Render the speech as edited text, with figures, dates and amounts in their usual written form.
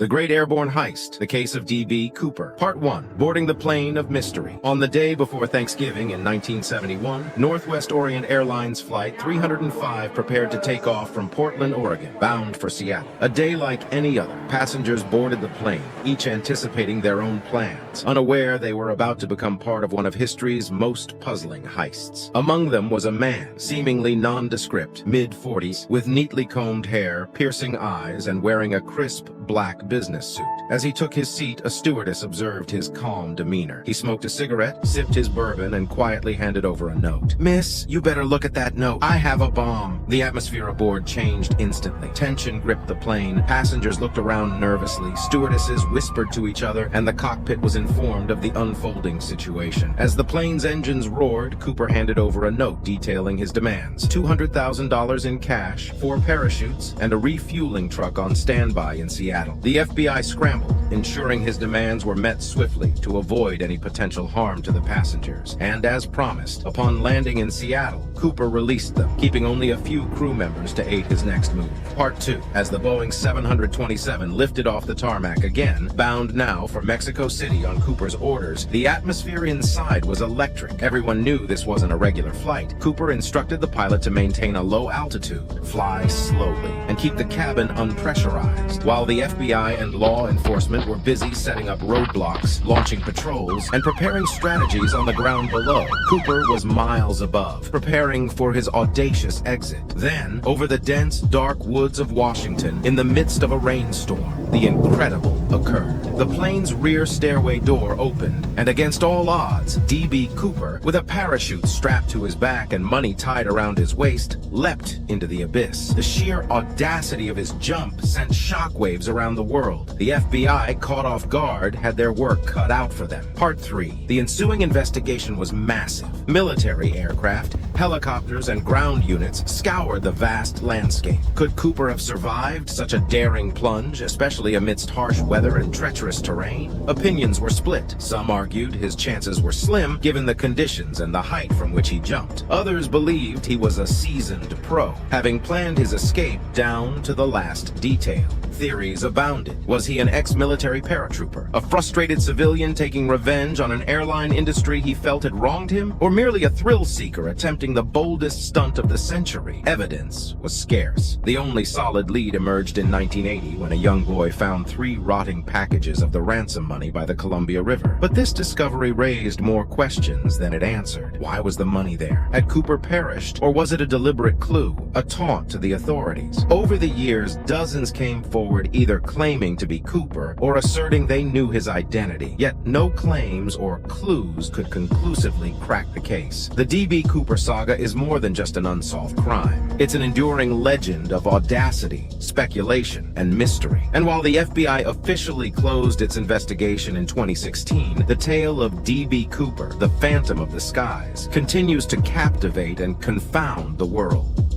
The Great Airborne Heist, the case of D.B. Cooper. Part 1. Boarding the Plane of Mystery. On the day before Thanksgiving in 1971, Northwest Orient Airlines Flight 305 prepared to take off from Portland, Oregon, bound for Seattle. A day like any other, passengers boarded the plane, each anticipating their own plans, unaware they were about to become part of one of history's most puzzling heists. Among them was a man, seemingly nondescript, mid-40s, with neatly combed hair, piercing eyes, and wearing a crisp black business suit. As he took his seat, a stewardess observed his calm demeanor. He smoked a cigarette, sipped his bourbon, and quietly handed over a note. "Miss, you better look at that note. I have a bomb." The atmosphere aboard changed instantly. Tension gripped the plane. Passengers looked around nervously. Stewardesses whispered to each other, and the cockpit was informed of the unfolding situation. As the plane's engines roared, Cooper handed over a note detailing his demands: $200,000 in cash, 4 parachutes, and a refueling truck on standby in Seattle. The FBI scrambled, ensuring his demands were met swiftly to avoid any potential harm to the passengers. And as promised, upon landing in Seattle, Cooper released them, keeping only a few crew members to aid his next move. Part 2. As the Boeing 727 lifted off the tarmac again, bound now for Mexico City on Cooper's orders, the atmosphere inside was electric. Everyone knew this wasn't a regular flight. Cooper instructed the pilot to maintain a low altitude, fly slowly, and keep the cabin unpressurized, while the FBI and law enforcement were busy setting up roadblocks, launching patrols, and preparing strategies on the ground below. Cooper was miles above, preparing for his audacious exit. Then, over the dense, dark woods of Washington, in the midst of a rainstorm, the incredible occurred. The plane's rear stairway door opened, and against all odds, D.B. Cooper, with a parachute strapped to his back and money tied around his waist, leapt into the abyss. The sheer audacity of his jump sent shockwaves around the world. The FBI, caught off guard, had their work cut out for them. Part 3. The ensuing investigation was massive. Military aircraft, helicopters, and ground units scoured the vast landscape. Could Cooper have survived such a daring plunge, especially amidst harsh weather and treacherous terrain? Opinions were split. Some argued his chances were slim, given the conditions and the height from which he jumped. Others believed he was a seasoned pro, having planned his escape down to the last detail. Theories abounded. Was he an ex-military paratrooper, a frustrated civilian taking revenge on an airline industry he felt had wronged him, or merely a thrill-seeker attempting the boldest stunt of the century? Evidence was scarce. The only solid lead emerged in 1980 when a young boy found 3 rotting packages of the ransom money by the Columbia River. But this discovery raised more questions than it answered. Why was the money there? Had Cooper perished, or was it a deliberate clue, a taunt to the authorities? Over the years, dozens came forward either claiming to be Cooper or asserting they knew his identity. Yet no claims or clues could conclusively crack the case. The D.B. Cooper saga is more than just an unsolved crime. It's an enduring legend of audacity, speculation, and mystery. And while the FBI officially closed its investigation in 2016, the tale of D.B. Cooper, the Phantom of the Skies, continues to captivate and confound the world.